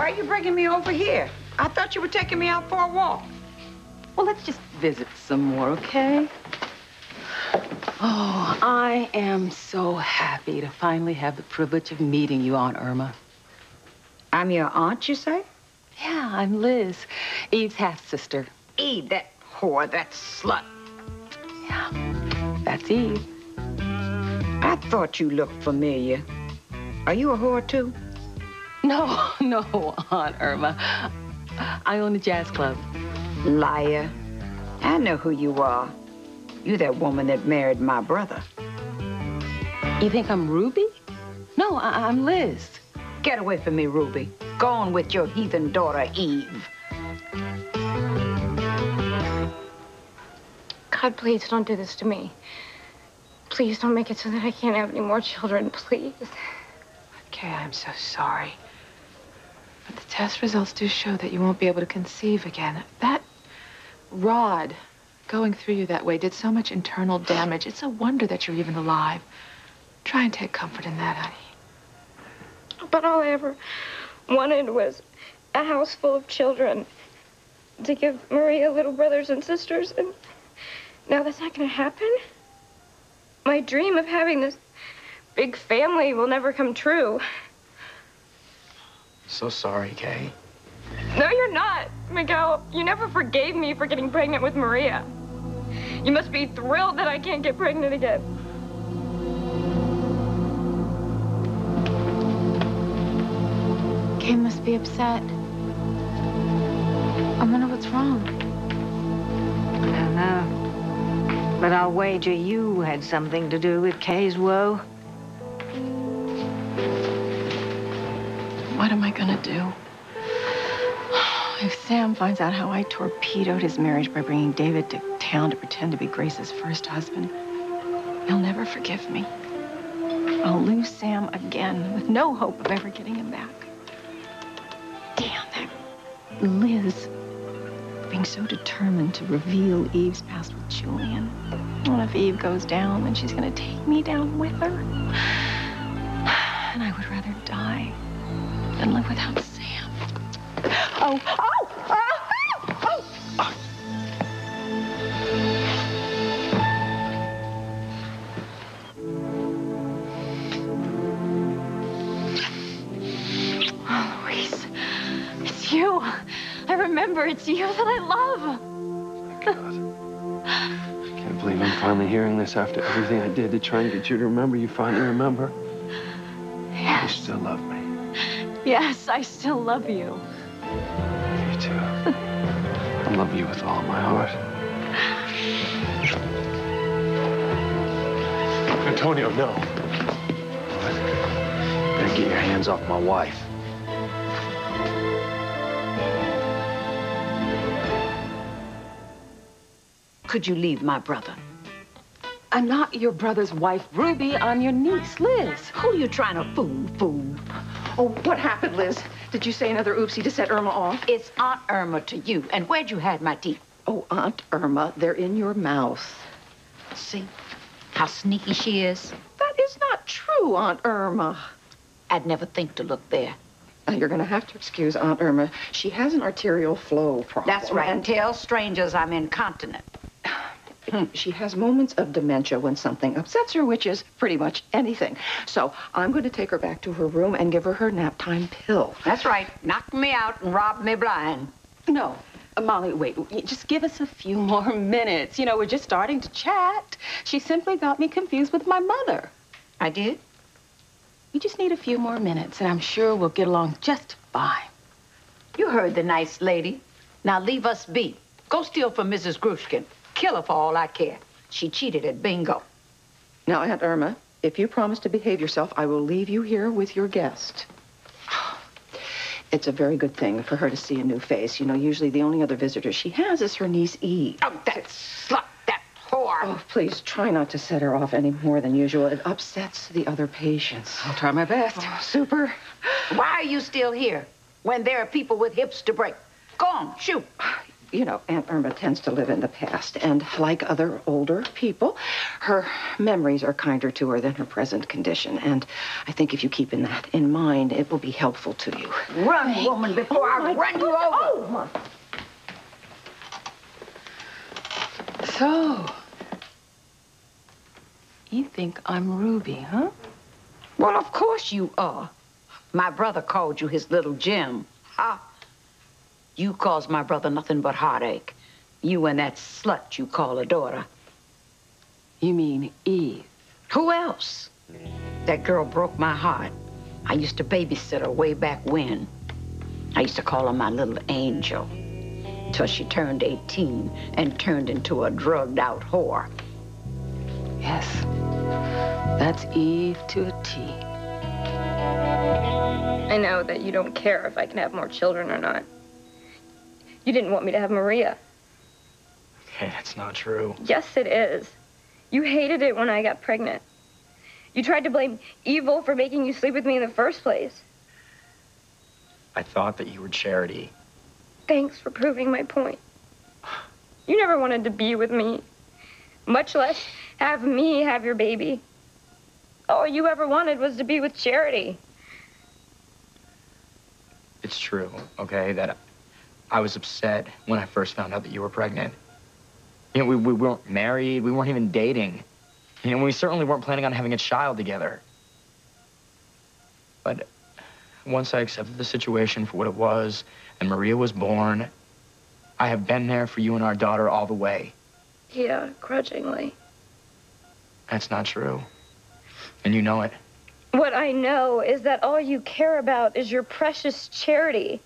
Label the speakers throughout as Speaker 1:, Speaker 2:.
Speaker 1: Why are you bringing me over here? I thought you were taking me out for a walk.
Speaker 2: Well, let's just visit some more, okay? Oh, I am so happy to finally have the privilege of meeting you, Aunt Irma.
Speaker 1: I'm your aunt, you say?
Speaker 2: Yeah, I'm Liz, Eve's half-sister.
Speaker 1: Eve, that whore, that slut.
Speaker 2: Yeah, that's Eve.
Speaker 1: I thought you looked familiar. Are you a whore, too?
Speaker 2: No, no, Aunt Irma. I own a jazz club.
Speaker 1: Liar. I know who you are. You that woman that married my brother.
Speaker 2: You think I'm Ruby? No, I'm Liz.
Speaker 1: Get away from me, Ruby. Go on with your heathen daughter, Eve.
Speaker 3: God, please don't do this to me. Please don't make it so that I can't have any more children, please.
Speaker 4: Okay, I'm so sorry. But the test results do show that you won't be able to conceive again. That rod going through you that way did so much internal damage. It's a wonder that you're even alive. Try and take comfort in that, honey.
Speaker 3: But all I ever wanted was a house full of children to give Maria little brothers and sisters, and now that's not going to happen. My dream of having this big family will never come true.
Speaker 5: So sorry, Kay.
Speaker 3: No, you're not, Miguel. You never forgave me for getting pregnant with Maria. You must be thrilled that I can't get pregnant again. Kay must be upset. I wonder what's wrong.
Speaker 6: I don't know. But I'll wager you had something to do with Kay's woe.
Speaker 2: What am I gonna do? If Sam finds out how I torpedoed his marriage by bringing David to town to pretend to be Grace's first husband, he'll never forgive me. I'll lose Sam again with no hope of ever getting him back. Damn, that Liz being so determined to reveal Eve's past with Julian. What if Eve goes down, then she's gonna take me down with her? And I would rather die than live without Sam. Oh, oh, oh, oh, oh. Oh, Luis, it's you. I remember it's you that I love.
Speaker 5: Thank God. I can't believe I'm finally hearing this after everything I did to try and get you to remember. You finally remember.
Speaker 2: Yes.
Speaker 5: You still love me.
Speaker 2: Yes, I still love you.
Speaker 5: Me too. I love you with all my heart. Antonio, no. What? Better get your hands off my wife.
Speaker 1: Could you leave my brother?
Speaker 2: I'm not your brother's wife, Ruby. I'm your niece, Liz.
Speaker 1: Who are you trying to fool?
Speaker 2: Oh, what happened, Liz? Did you say another oopsie to set Irma off?
Speaker 1: It's Aunt Irma to you. And where'd you hide my teeth?
Speaker 2: Oh, Aunt Irma, they're in your mouth.
Speaker 1: See how sneaky she is?
Speaker 2: That is not true, Aunt Irma.
Speaker 1: I'd never think to look there.
Speaker 2: You're going to have to excuse Aunt Irma. She has an arterial flow problem.
Speaker 1: That's right. And tell strangers I'm incontinent.
Speaker 2: She has moments of dementia when something upsets her, which is pretty much anything. So I'm going to take her back to her room and give her her nap time pill.
Speaker 1: That's right. Knock me out and rob me blind.
Speaker 2: No. Molly, wait. Just give us a few more minutes. You know, we're just starting to chat. She simply got me confused with my mother.
Speaker 1: I did?
Speaker 2: We just need a few more minutes, and I'm sure we'll get along just fine.
Speaker 1: You heard the nice lady. Now leave us be. Go steal from Mrs. Grushkin. Kill her for all I care. She cheated at bingo.
Speaker 2: Now, Aunt Irma, if you promise to behave yourself, I will leave you here with your guest. It's a very good thing for her to see a new face. You know, usually the only other visitor she has is her niece, Eve.
Speaker 1: Oh, that slut, that whore.
Speaker 2: Oh, please, try not to set her off any more than usual. It upsets the other patients.
Speaker 1: I'll try my best.
Speaker 2: Oh, super.
Speaker 1: Why are you still here when there are people with hips to break? Go on, shoot.
Speaker 2: you know, Aunt Irma tends to live in the past, and like other older people, her memories are kinder to her than her present condition. And I think if you keep that in mind, it will be helpful to you.
Speaker 1: Run, woman, before I run you over.
Speaker 2: Oh, my.
Speaker 4: So, you think I'm Ruby, huh?
Speaker 1: Well, of course you are. My brother called you his little Jim. Ha! You caused my brother nothing but heartache. You and that slut you call a daughter.
Speaker 4: You mean Eve?
Speaker 1: Who else? That girl broke my heart. I used to babysit her way back when. I used to call her my little angel. Till she turned 18 and turned into a drugged-out whore.
Speaker 4: Yes. That's Eve to a T.
Speaker 3: I know that you don't care if I can have more children or not. You didn't want me to have Maria.
Speaker 7: Okay, that's not true.
Speaker 3: Yes, it is. You hated it when I got pregnant. You tried to blame evil for making you sleep with me in the first place.
Speaker 7: I thought that you were Charity.
Speaker 3: Thanks for proving my point. You never wanted to be with me, much less have me have your baby. All you ever wanted was to be with Charity.
Speaker 7: It's true, okay, that I was upset when I first found out that you were pregnant. You know, we weren't married, we weren't even dating. You know, we certainly weren't planning on having a child together. But once I accepted the situation for what it was, and Maria was born, I have been there for you and our daughter all the way.
Speaker 3: Yeah, grudgingly.
Speaker 7: That's not true. And you know it.
Speaker 3: What I know is that all you care about is your precious Charity.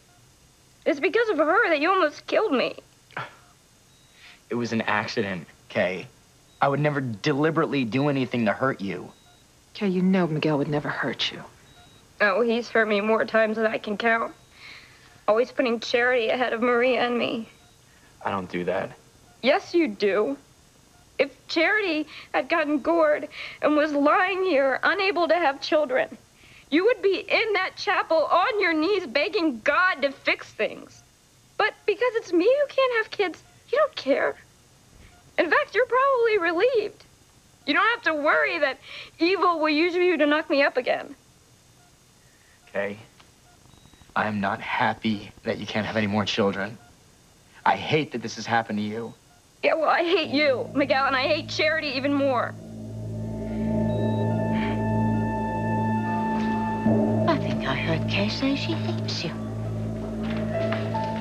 Speaker 3: It's because of her that you almost killed me.
Speaker 7: It was an accident, Kay. I would never deliberately do anything to hurt you.
Speaker 4: Kay, you know Miguel would never hurt you.
Speaker 3: Oh, he's hurt me more times than I can count. Always putting Charity ahead of Maria and me.
Speaker 7: I don't do that.
Speaker 3: Yes, you do. If Charity had gotten gored and was lying here, unable to have children, you would be in that chapel on your knees begging God to fix things. But because it's me who can't have kids, you don't care. In fact, you're probably relieved. You don't have to worry that evil will use you to knock me up again.
Speaker 7: Okay? I am not happy that you can't have any more children. I hate that this has happened to you.
Speaker 3: Yeah, well, I hate you, Miguel, and I hate Charity even more.
Speaker 6: I think I heard Kay say she hates you.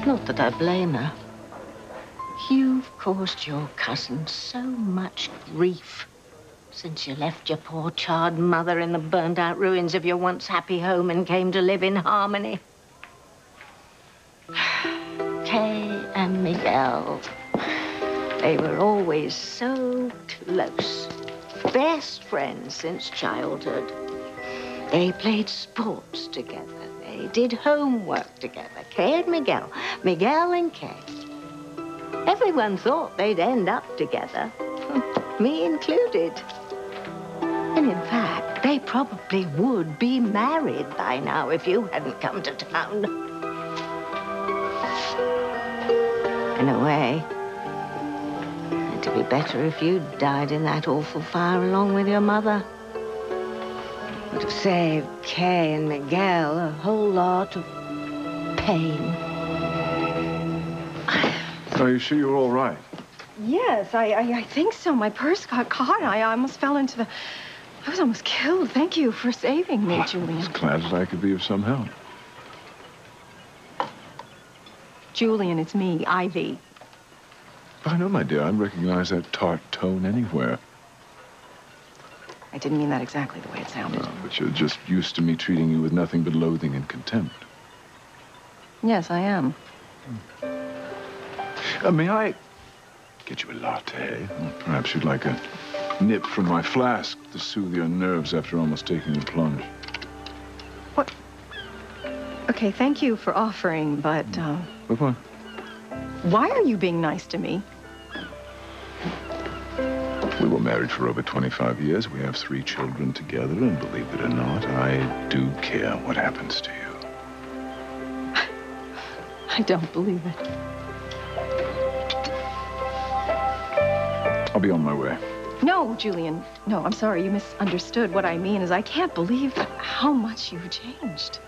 Speaker 6: Not that I blame her. You've caused your cousin so much grief since you left your poor charred mother in the burned-out ruins of your once happy home and came to live in harmony. Kay and Miguel, they were always so close. Best friends since childhood. They played sports together. They did homework together. Kay and Miguel. Miguel and Kay. Everyone thought they'd end up together. Me included. And in fact, they probably would be married by now if you hadn't come to town. In a way, it'd be better if you'd died in that awful fire along with your mother. It would have saved Kay and Miguel a whole lot of pain.
Speaker 8: Are you sure you're all right?
Speaker 2: Yes, I think so. My purse got caught. I almost fell into the... I was almost killed. Thank you for saving me, Julian.
Speaker 8: I was glad that I could be of some help.
Speaker 2: Julian, it's me, Ivy.
Speaker 8: I know, my dear. I recognize that tart tone anywhere.
Speaker 2: I didn't mean that exactly the way it sounded.
Speaker 8: No, but you're just used to me treating you with nothing but loathing and contempt.
Speaker 2: Yes, I am.
Speaker 8: May I get you a latte? Or perhaps you'd like a nip from my flask to soothe your nerves after almost taking the plunge.
Speaker 2: What? Okay, thank you for offering, but,
Speaker 8: What?
Speaker 2: why are you being nice to me?
Speaker 8: We were married for over 25 years. We have 3 children together, and believe it or not, I do care what happens to you.
Speaker 2: I don't believe it.
Speaker 8: I'll be on my way.
Speaker 2: No, Julian. No, I'm sorry. You misunderstood. What I mean is I can't believe how much you've changed.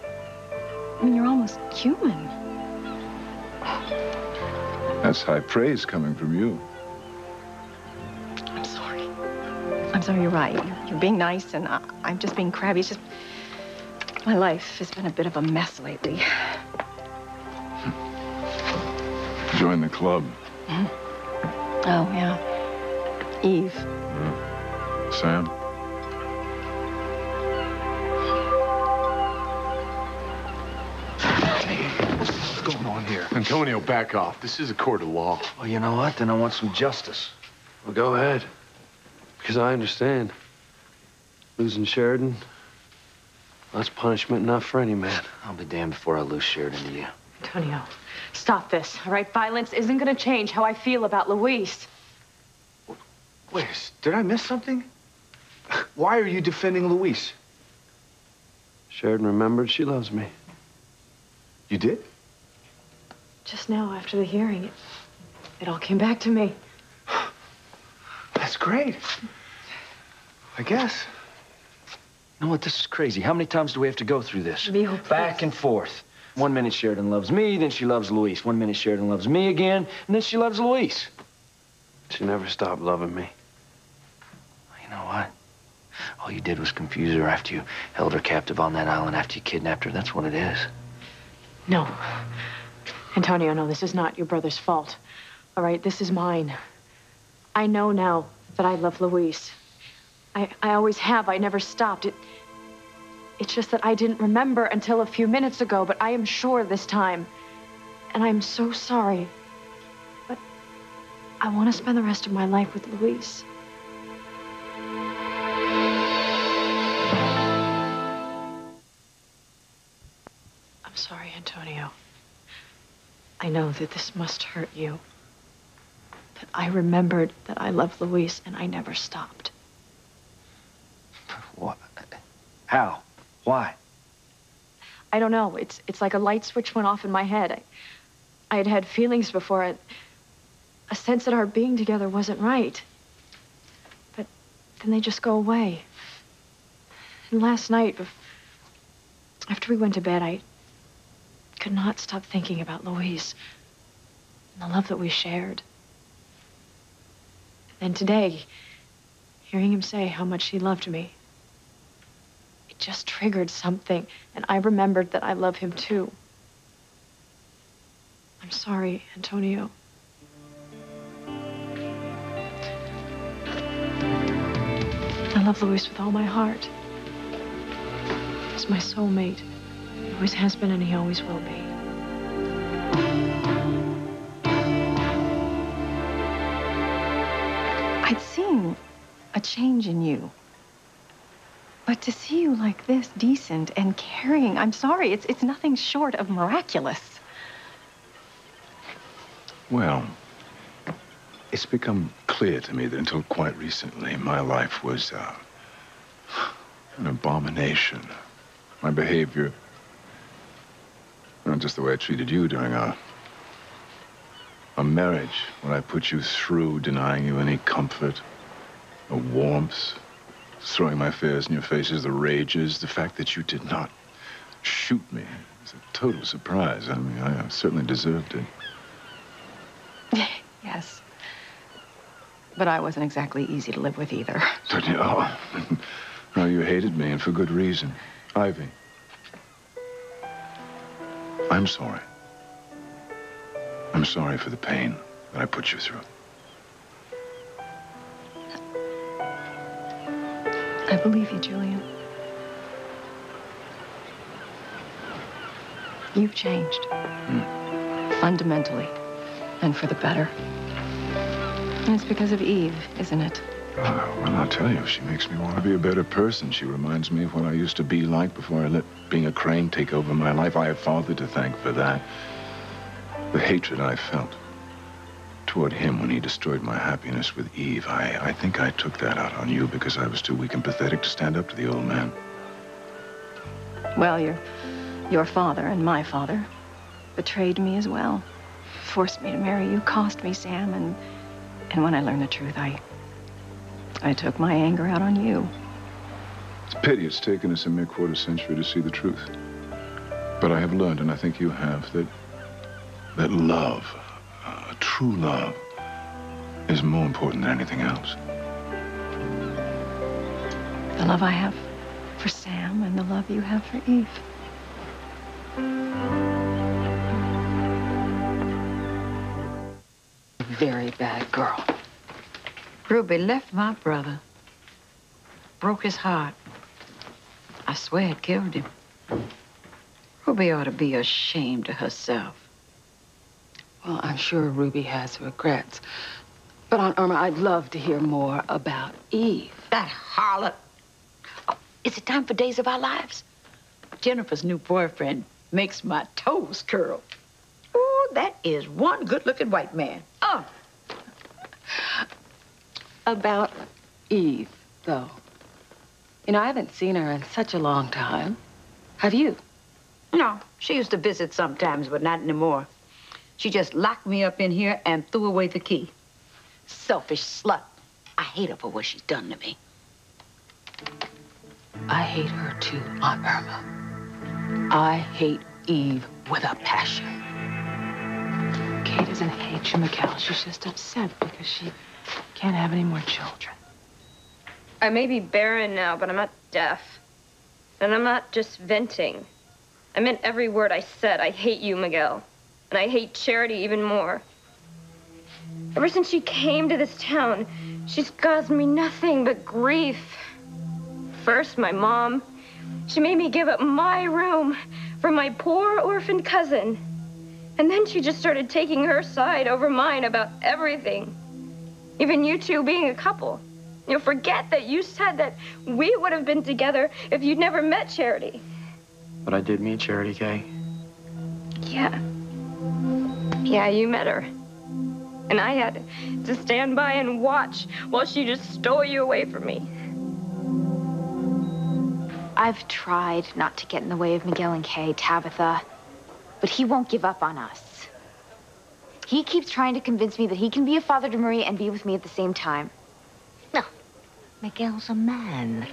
Speaker 2: I mean, you're almost human.
Speaker 8: That's high praise coming from you.
Speaker 2: I'm sorry. I'm sorry, you're right. You're being nice, and I'm just being crabby. It's just... my life has been a bit of a mess lately.
Speaker 8: Join the club.
Speaker 2: Oh, yeah. Eve.
Speaker 8: Sam?
Speaker 5: What's going on here?
Speaker 9: Antonio, back off. This is a court of law.
Speaker 5: Well, you know what? Then I want some justice. Well, go ahead. Because I understand. Losing Sheridan, that's punishment enough for any man.
Speaker 7: I'll be damned before I lose Sheridan to you.
Speaker 4: Antonio, stop this, all right? Violence isn't going to change how I feel about Luis.
Speaker 9: Wait, did I miss something? Why are you defending Luis?
Speaker 5: Sheridan remembered she loves me.
Speaker 9: You did?
Speaker 4: Just now, after the hearing, it all came back to me.
Speaker 9: That's great. I guess.
Speaker 7: You know what? This is crazy. How many times do we have to go through this?
Speaker 4: Leo,
Speaker 7: Back and forth. 1 minute Sheridan loves me, then she loves Luis. 1 minute Sheridan loves me again, and then she loves Luis.
Speaker 5: She never stopped loving me.
Speaker 7: You know what? All you did was confuse her after you held her captive on that island, after you kidnapped her. That's what it is.
Speaker 4: No. Antonio, no, this is not your brother's fault. All right, this is mine. I know now that I love Luis. I always have. I never stopped. It's just that I didn't remember until a few minutes ago, but I am sure this time. And I'm so sorry. But I want to spend the rest of my life with Luis. I'm sorry, Antonio. I know that this must hurt you. But I remembered that I loved Luis, and I never stopped.
Speaker 7: What? How? Why?
Speaker 4: I don't know. It's like a light switch went off in my head. I had had feelings before. A sense that our being together wasn't right. But then they just go away. And last night, after we went to bed, I could not stop thinking about Luis and the love that we shared. And today, hearing him say how much he loved me, it just triggered something, and I remembered that I love him too. I'm sorry, Antonio. I love Luis with all my heart. He's my soulmate. He always has been, and he always will be.
Speaker 2: I'd seen a change in you. But to see you like this, decent and caring, I'm sorry, it's nothing short of miraculous.
Speaker 8: Well, it's become clear to me that until quite recently, my life was an abomination. My behavior, not just the way I treated you during a marriage, when I put you through, denying you any comfort, a warmth, throwing my fears in your faces, the rages, the fact that you did not shoot me. It's a total surprise. I mean, I certainly deserved it.
Speaker 2: Yes. But I wasn't exactly easy to live with either.
Speaker 8: Oh, no, you hated me, and for good reason. Ivy, I'm sorry. I'm sorry for the pain that I put you through.
Speaker 2: I believe you, Julian. You've changed. Fundamentally. And for the better. And it's because of Eve, isn't it?
Speaker 8: Well, I'll tell you, she makes me want to be a better person. She reminds me of what I used to be like before I let being a crane take over my life. I have Father to thank for that. The hatred I felt toward him when he destroyed my happiness with Eve, I think I took that out on you because I was too weak and pathetic to stand up to the old man.
Speaker 2: Well, your father and my father betrayed me as well. Forced me to marry you, cost me Sam, and when I learned the truth, I I took my anger out on you.
Speaker 8: It's a pity it's taken us a mere quarter century to see the truth. But I have learned, and I think you have, that love, true love, is more important than anything else.
Speaker 2: The love I have for Sam and the love you have for Eve.
Speaker 1: Very bad girl. Ruby left my brother. Broke his heart. I swear it killed him. Ruby ought to be ashamed of herself.
Speaker 4: Well, I'm sure Ruby has regrets. But Aunt Irma, I'd love to hear more about Eve.
Speaker 1: That harlot. Oh, is it time for Days of Our Lives? Jennifer's new boyfriend makes my toes curl. Oh, that is one good-looking white man. Oh.
Speaker 4: About Eve, though. You know, I haven't seen her in such a long time. Have you?
Speaker 1: No, she used to visit sometimes, but not anymore. She just locked me up in here and threw away the key. Selfish slut. I hate her for what she's done to me.
Speaker 4: I hate her too, Aunt Irma. I hate Eve with a passion. Kay doesn't hate you, Miguel. She's just upset because she can't have any more children.
Speaker 3: I may be barren now, but I'm not deaf. And I'm not just venting. I meant every word I said. I hate you, Miguel. And I hate Charity even more. Ever since she came to this town, she's caused me nothing but grief. First, my mom. She made me give up my room for my poor orphaned cousin. And then she just started taking her side over mine about everything. Even you two being a couple. You'll forget that you said that we would have been together if you'd never met Charity.
Speaker 7: But I did meet Charity, Kay.
Speaker 3: Yeah. Yeah, you met her. And I had to stand by and watch while she just stole you away from me.
Speaker 10: I've tried not to get in the way of Miguel and Kay, Tabitha, but he won't give up on us. He keeps trying to convince me that he can be a father to Marie and be with me at the same time.
Speaker 6: No, Miguel's a man.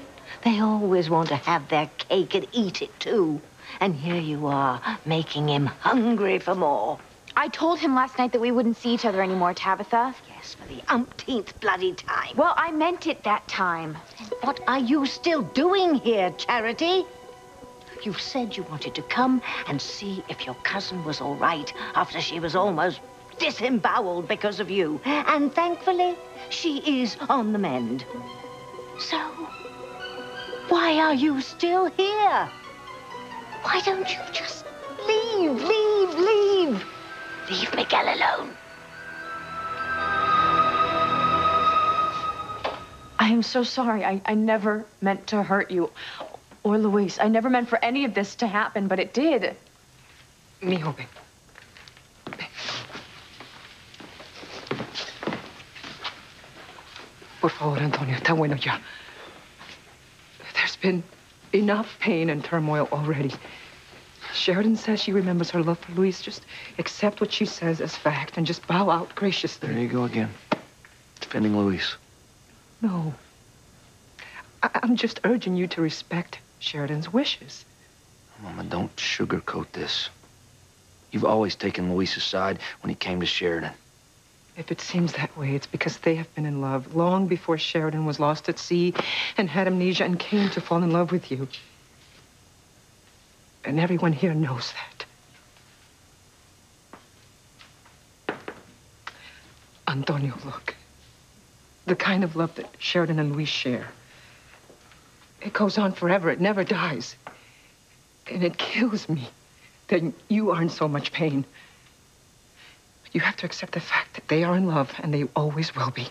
Speaker 6: They always want to have their cake and eat it, too. And here you are, making him hungry for more.
Speaker 10: I told him last night that we wouldn't see each other anymore, Tabitha.
Speaker 6: Yes, for the umpteenth bloody time.
Speaker 10: Well, I meant it that time.
Speaker 6: What are you still doing here, Charity? You said you wanted to come and see if your cousin was all right after she was almost disemboweled because of you. And thankfully, she is on the mend. So, why are you still here? Why don't you just leave? Leave Miguel alone.
Speaker 2: I am so sorry. I never meant to hurt you. Or Luis. I never meant for any of this to happen, but it did.
Speaker 4: Mijo, ven. Por favor, Antonio, está bueno ya. There's been enough pain and turmoil already. Sheridan says she remembers her love for Luis. Just accept what she says as fact and just bow out graciously.
Speaker 5: There you go again. Defending Luis.
Speaker 4: No. I'm just urging you to respect Sheridan's wishes.
Speaker 5: Mama, don't sugarcoat this. You've always taken Luis's side when he came to Sheridan.
Speaker 4: If it seems that way, it's because they have been in love long before Sheridan was lost at sea and had amnesia and came to fall in love with you. And everyone here knows that. Antonio, look. The kind of love that Sheridan and Luis share. It goes on forever. It never dies. And it kills me that you are in so much pain. But you have to accept the fact that they are in love, and they always will be.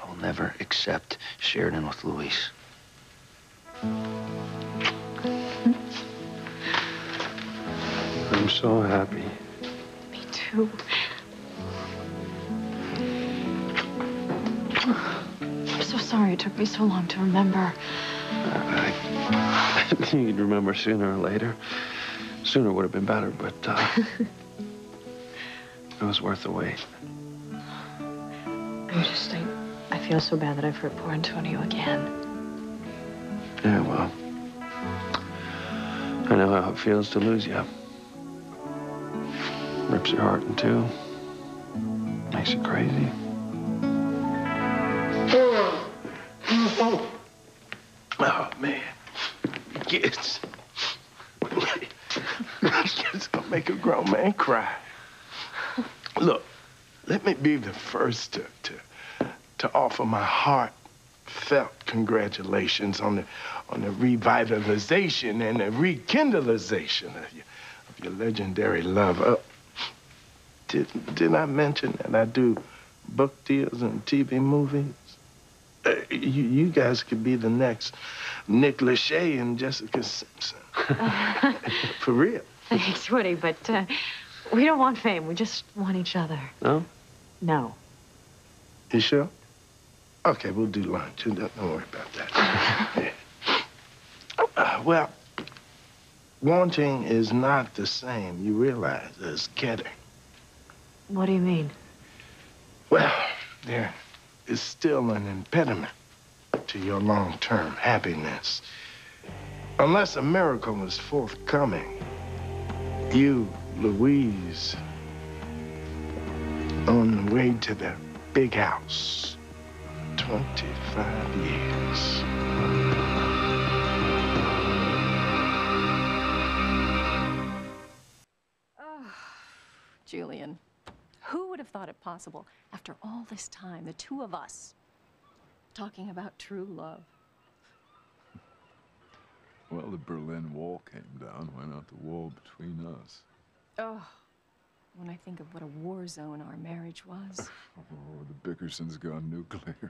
Speaker 5: I will never accept Sheridan with Luis. I'm so happy.
Speaker 2: Me too. I'm so sorry it took me so long to remember.
Speaker 5: I knew you'd remember sooner or later. Sooner would have been better, but it was worth the wait.
Speaker 2: I
Speaker 4: feel so bad that I've hurt poor Antonio again.
Speaker 5: Yeah, well, I know how it feels to lose you. Rips your heart in two. Makes you crazy. Oh, man.
Speaker 11: Kids. Kids gonna make a grown man cry. Look, let me be the first to offer my heartfelt congratulations on the revitalization and the rekindlization of your legendary love. Didn't I mention that I do book deals and TV movies? You guys could be the next Nick Lachey and Jessica Simpson. For real.
Speaker 12: Thanks, Woody, but we don't want fame. We just want each other.
Speaker 5: No?
Speaker 12: No.
Speaker 11: You sure? Okay, we'll do lunch. Don't worry about that. Well, wanting is not the same, you realize, as getting.
Speaker 12: What do you mean?
Speaker 11: Well, there is still an impediment to your long-term happiness. Unless a miracle is forthcoming, you, Louise, on the way to the big house, 25 years.
Speaker 2: Julian, who would have thought it possible, after all this time, the two of us, talking about true love?
Speaker 8: Well, the Berlin Wall came down. Why not the wall between us?
Speaker 2: Oh, when I think of what a war zone our marriage was.
Speaker 8: Oh, the Bickerson's gone nuclear.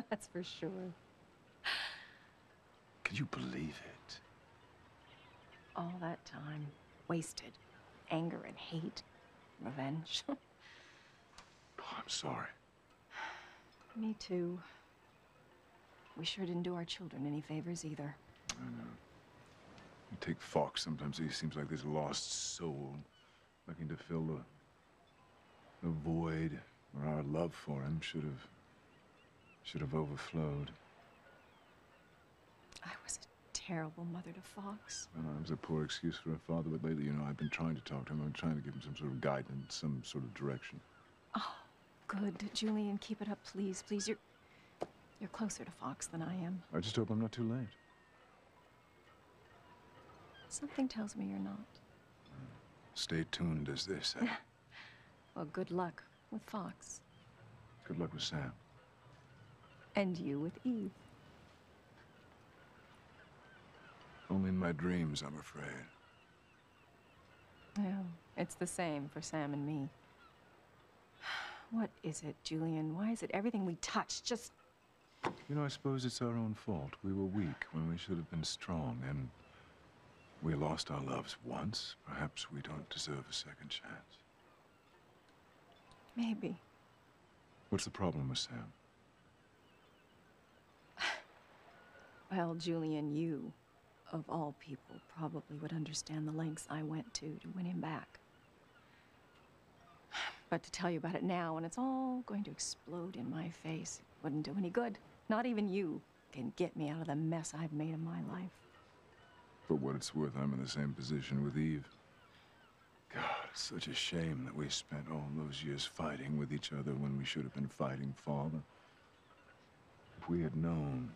Speaker 2: That's for sure.
Speaker 8: Could you believe it?
Speaker 2: All that time, wasted. Anger and hate, revenge.
Speaker 8: Oh, I'm sorry.
Speaker 2: Me too. We sure didn't do our children any favors either.
Speaker 8: I know. You take Fox, sometimes he seems like this lost soul, looking to fill the void where our love for him should have overflowed.
Speaker 2: I was a terrible mother to Fox.
Speaker 8: Well, that was a poor excuse for a father, but lately, you know, I've been trying to talk to him. I'm trying to give him some sort of guidance, some sort of direction.
Speaker 2: Oh, good. Julian, keep it up, please. Please, you're closer to Fox than I am.
Speaker 8: I just hope I'm not too late.
Speaker 2: Something tells me you're not.
Speaker 8: Stay tuned, as they say.
Speaker 2: Well, good luck with Fox.
Speaker 8: Good luck with Sam.
Speaker 2: And you with Eve.
Speaker 8: Only in my dreams, I'm afraid.
Speaker 2: Well, it's the same for Sam and me. What is it, Julian? Why is it everything we touch just...
Speaker 8: You know, I suppose it's our own fault. We were weak when we should have been strong, and we lost our loves once. Perhaps we don't deserve a second chance.
Speaker 2: Maybe.
Speaker 8: What's the problem with Sam?
Speaker 2: Well, Julian, you, of all people, probably would understand the lengths I went to win him back. But to tell you about it now, when it's all going to explode in my face, it wouldn't do any good. Not even you can get me out of the mess I've made of my life.
Speaker 8: For what it's worth, I'm in the same position with Eve. God, it's such a shame that we spent all those years fighting with each other when we should have been fighting Father. If we had known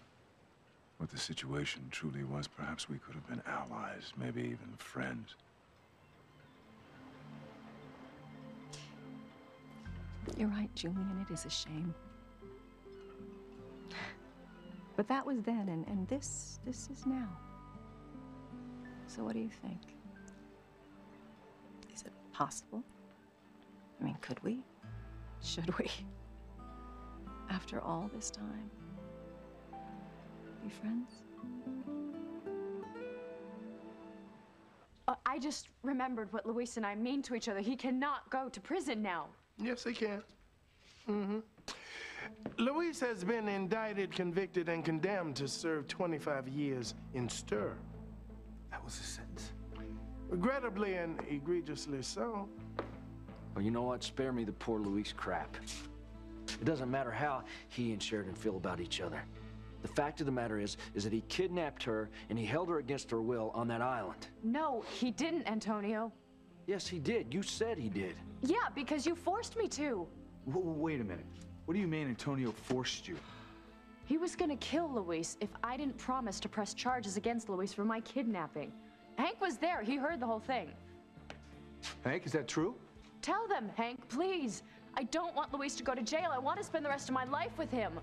Speaker 8: what the situation truly was, perhaps we could have been allies, maybe even friends.
Speaker 2: You're right, Julian, it is a shame. But that was then, and this is now. So what do you think? Is it possible? I mean, could we? Should we? After all this time? Be friends?
Speaker 12: I just remembered what Luis and I mean to each other. He cannot go to prison now.
Speaker 11: Yes, he can. Luis has been indicted, convicted, and condemned to serve 25 years in stir.
Speaker 9: That was the sentence.
Speaker 11: Regrettably and egregiously so.
Speaker 9: Well, you know what? Spare me the poor Luis crap.
Speaker 13: It doesn't matter how he and Sheridan feel about each other. The fact of the matter is that he kidnapped her and he held her against her will on that island.
Speaker 12: No, he didn't, Antonio.
Speaker 13: Yes, he did. You said he did.
Speaker 12: Yeah, because you forced me to.
Speaker 9: Wait a minute. What do you mean Antonio forced you?
Speaker 12: He was gonna kill Luis if I didn't promise to press charges against Luis for my kidnapping. Hank was there. He heard the whole thing.
Speaker 9: Hank, is that true?
Speaker 12: Tell them, Hank, please. I don't want Luis to go to jail. I want to spend the rest of my life with him.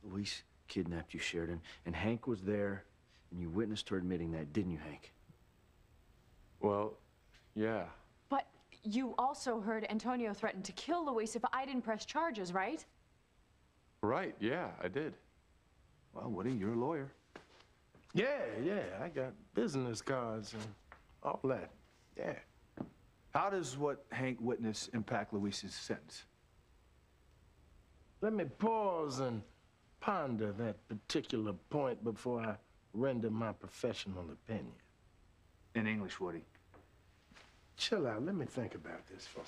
Speaker 13: Luis kidnapped you, Sheridan, and Hank was there, and you witnessed her admitting that, didn't you, Hank?
Speaker 5: Well, yeah.
Speaker 12: But you also heard Antonio threaten to kill Luis if I didn't press charges, right?
Speaker 5: Right, yeah, I did.
Speaker 9: Well, Woody, you're a lawyer.
Speaker 11: Yeah, I got business cards and all that. Yeah.
Speaker 9: How does what Hank witnessed impact Luis's sentence?
Speaker 11: Let me pause and ponder that particular point before I render my professional opinion.
Speaker 9: In English, Woody.
Speaker 11: Chill out. Let me think about this for a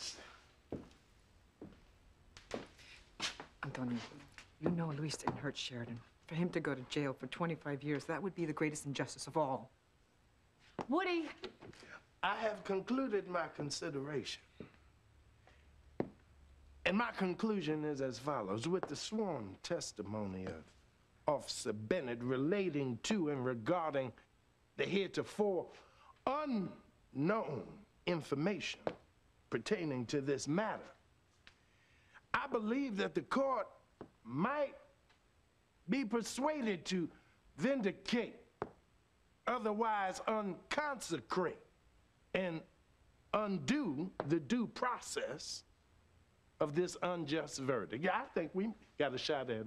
Speaker 11: second.
Speaker 14: Antonio, you know Luis didn't hurt Sheridan. For him to go to jail for 25 years, that would be the greatest injustice of all.
Speaker 12: Woody!
Speaker 11: I have concluded my consideration. And my conclusion is as follows. With the sworn testimony of Officer Bennett relating to and regarding the heretofore unknown information pertaining to this matter, I believe that the court might be persuaded to vindicate, otherwise unconsecrate, and undo the due process of this unjust verdict. Yeah, I think we got a shot at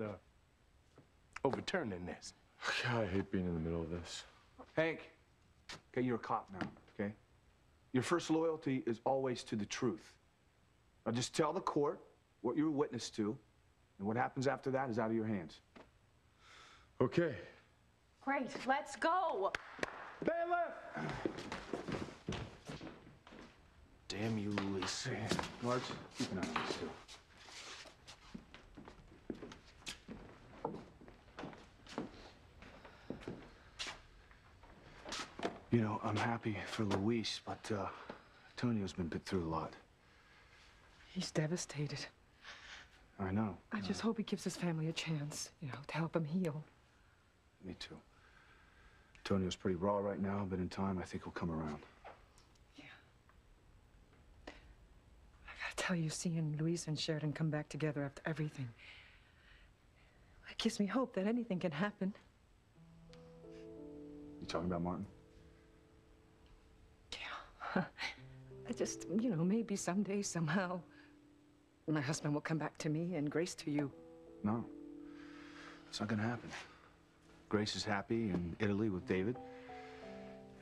Speaker 11: overturning this.
Speaker 5: God, I hate being in the middle of this.
Speaker 9: Hank, okay, you're a cop now, okay? Your first loyalty is always to the truth. Now just tell the court what you're witness to, and what happens after that is out of your hands.
Speaker 5: Okay.
Speaker 12: Great, let's go!
Speaker 11: Bailiff!
Speaker 13: Damn you, Luis.
Speaker 9: Hey, Marge, keep an eye on this, too. You know, I'm happy for Luis, but Antonio's been put through a lot.
Speaker 14: He's devastated.
Speaker 9: I know.
Speaker 14: I just hope he gives his family a chance, you know, to help him heal.
Speaker 9: Me too. Antonio's pretty raw right now, but in time, I think he'll come around.
Speaker 14: I tell you, seeing Luis and Sheridan come back together after everything, it gives me hope that anything can happen.
Speaker 9: You talking about Martin?
Speaker 14: Yeah. I just, you know, maybe someday, somehow, my husband will come back to me and Grace to you.
Speaker 9: No. It's not gonna happen. Grace is happy in Italy with David,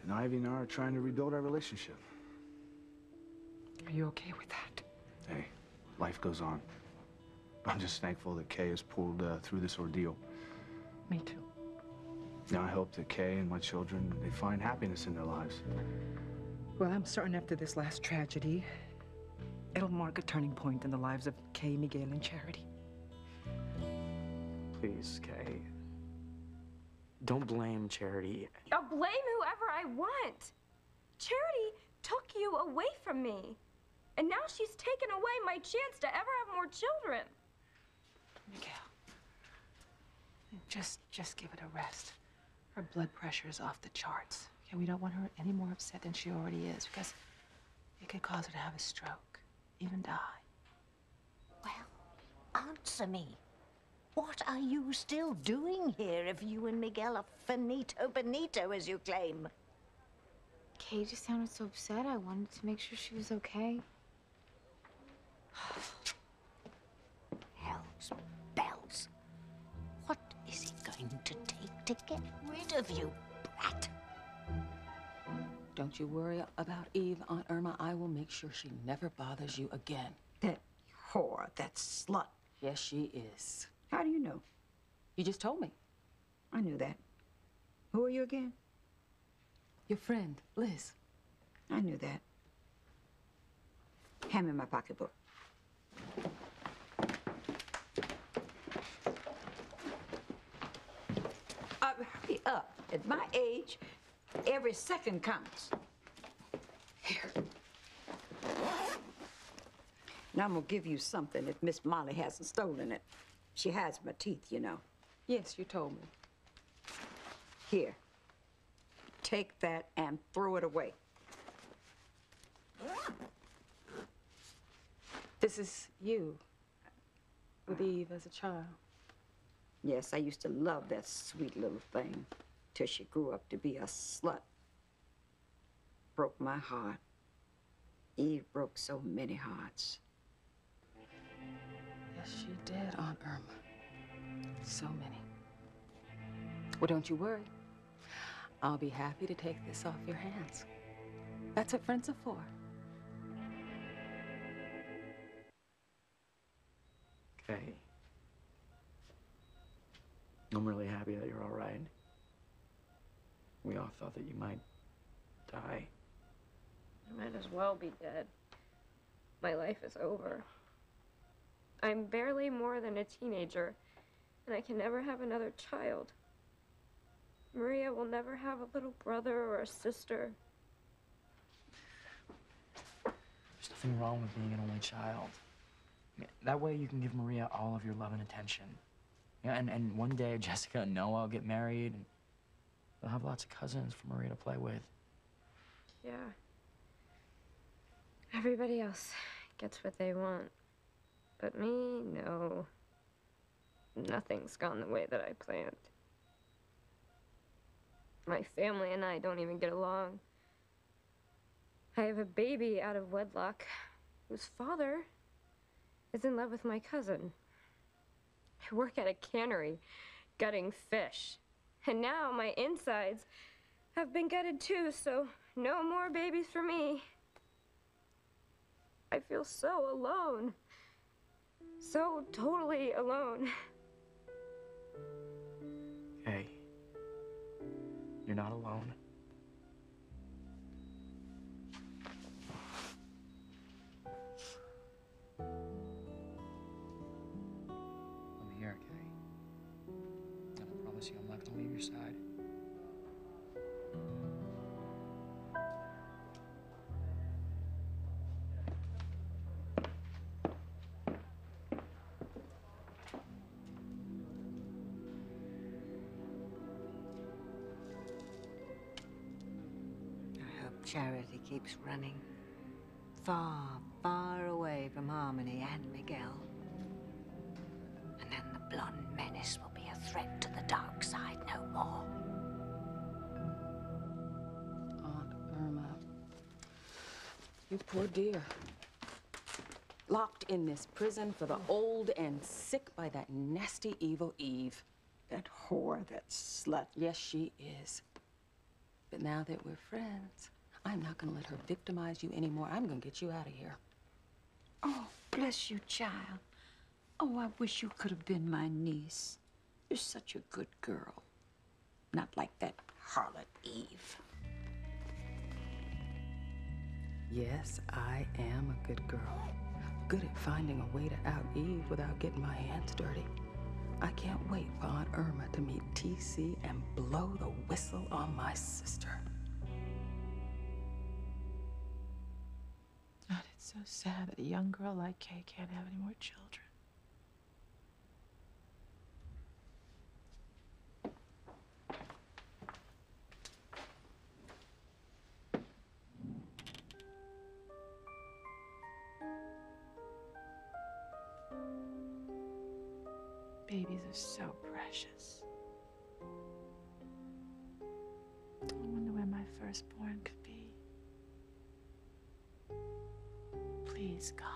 Speaker 9: and Ivy and I are trying to rebuild our relationship.
Speaker 14: Are you okay with that?
Speaker 9: Hey, life goes on. I'm just thankful that Kay has pulled through this ordeal.
Speaker 14: Me too.
Speaker 9: Now I hope that Kay and my children, they find happiness in their lives.
Speaker 14: Well, I'm certain after this last tragedy, it'll mark a turning point in the lives of Kay, Miguel, and Charity.
Speaker 7: Please, Kay. Don't blame Charity.
Speaker 3: I'll blame whoever I want. Charity took you away from me. And now she's taken away my chance to ever have more children.
Speaker 4: Miguel, just give it a rest. Her blood pressure is off the charts. Okay, we don't want her any more upset than she already is, because it could cause her to have a stroke, even die.
Speaker 6: Well, answer me. What are you still doing here if you and Miguel are finito bonito, as you claim?
Speaker 10: Kay just sounded so upset. I wanted to make sure she was okay.
Speaker 6: Hell's bells. What is he going to take to get rid of you, brat?
Speaker 15: Don't you worry about Eve, Aunt Irma. I will make sure she never bothers you again.
Speaker 1: That whore, that slut.
Speaker 15: Yes, she is.
Speaker 1: How do you know?
Speaker 15: You just told me.
Speaker 1: I knew that. Who are you again?
Speaker 15: Your friend, Liz.
Speaker 1: I knew that. Hand me my pocketbook. Hurry up. At my age, every second counts. Here. Now I'm gonna give you something if Miss Molly hasn't stolen it. She hides my teeth, you know.
Speaker 15: Yes, you told me.
Speaker 1: Here. Take that and throw it away.
Speaker 15: This is you with Eve as a child.
Speaker 1: Yes, I used to love that sweet little thing till she grew up to be a slut. Broke my heart. Eve broke so many hearts.
Speaker 15: Yes, she did, Aunt Irma. So many. Well, don't you worry. I'll be happy to take this off your hands. That's what friends are for.
Speaker 7: Okay. I'm really happy that you're all right. We all thought that you might die.
Speaker 3: I might as well be dead. My life is over. I'm barely more than a teenager, and I can never have another child. Maria will never have a little brother or a sister.
Speaker 7: There's nothing wrong with being an only child. That way you can give Maria all of your love and attention. Yeah, and one day Jessica and Noah will get married, and they'll have lots of cousins for Maria to play with.
Speaker 3: Yeah. Everybody else gets what they want. But me, no. Nothing's gone the way that I planned. My family and I don't even get along. I have a baby out of wedlock whose father is in love with my cousin. I work at a cannery, gutting fish. And now my insides have been gutted too, so no more babies for me. I feel so alone. So totally alone.
Speaker 7: Hey, you're not alone. I'm here, Kay. And I promise you I'm not gonna leave your side.
Speaker 6: Charity keeps running far, far away from Harmony and Miguel. And then the blonde menace will be a threat to the dark side no more.
Speaker 15: Aunt Irma, you poor dear. Locked in this prison for the old and sick by that nasty, evil Eve.
Speaker 1: That whore, that slut.
Speaker 15: Yes, she is. But now that we're friends, I'm not gonna let her victimize you anymore. I'm gonna get you out of here.
Speaker 1: Oh, bless you, child. Oh, I wish you could have been my niece. You're such a good girl. Not like that harlot Eve.
Speaker 15: Yes, I am a good girl. Good at finding a way to out Eve without getting my hands dirty. I can't wait for Aunt Irma to meet TC and blow the whistle on my sister.
Speaker 4: God, it's so sad that a young girl like Kay can't have any more children. Babies are so precious. I wonder where my firstborn could be. Please, God.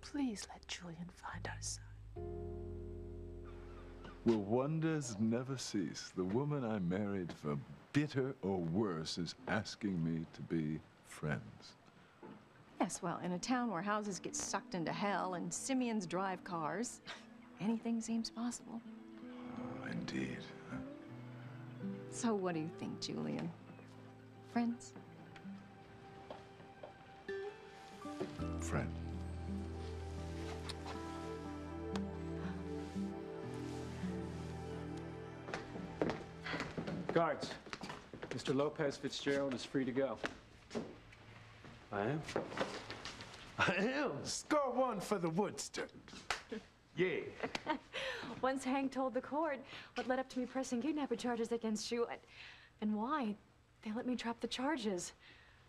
Speaker 4: Please let Julian find our son.
Speaker 8: Will wonders never cease? The woman I married, for bitter or worse, is asking me to be friends.
Speaker 2: Yes, well, in a town where houses get sucked into hell and simians drive cars, anything seems possible.
Speaker 8: Oh, indeed.
Speaker 2: So what do you think, Julian? Friends?
Speaker 8: Friend.
Speaker 16: Guards, Mr. Lopez Fitzgerald is free to go.
Speaker 5: I am?
Speaker 11: I am. Score one for the Woodster. Yeah.
Speaker 12: Once Hank told the court what led up to me pressing kidnapping charges against you, and why, they let me drop the charges.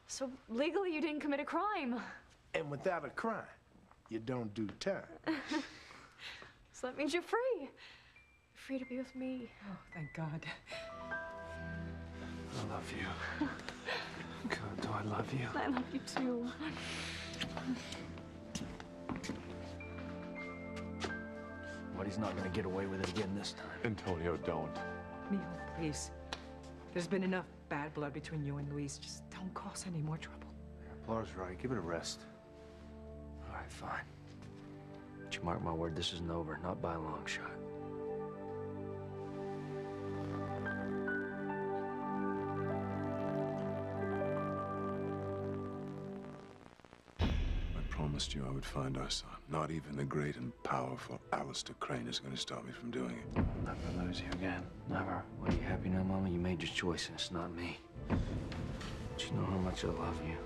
Speaker 12: So legally, you didn't commit a crime.
Speaker 11: And without a crime, you don't do time.
Speaker 12: So that means you're free. You're free to be with me.
Speaker 14: Oh, thank God.
Speaker 5: I love you. God, do I love you?
Speaker 12: I love you too.
Speaker 13: But he's not gonna get away with it again this time.
Speaker 8: Antonio, don't.
Speaker 14: Mijo, please. There's been enough bad blood between you and Luis. Just don't cause any more trouble.
Speaker 5: Laura's right. Give it a rest.
Speaker 13: All right, fine. But you mark my word, this isn't over. Not by a long shot.
Speaker 8: I promised you I would find our son. Not even the great and powerful Alistair Crane is going to stop me from doing it.
Speaker 5: I'll never lose you again. Never.
Speaker 13: Well, are you happy now, Mama? You made your choice, and it's not me. But you know how much I love you.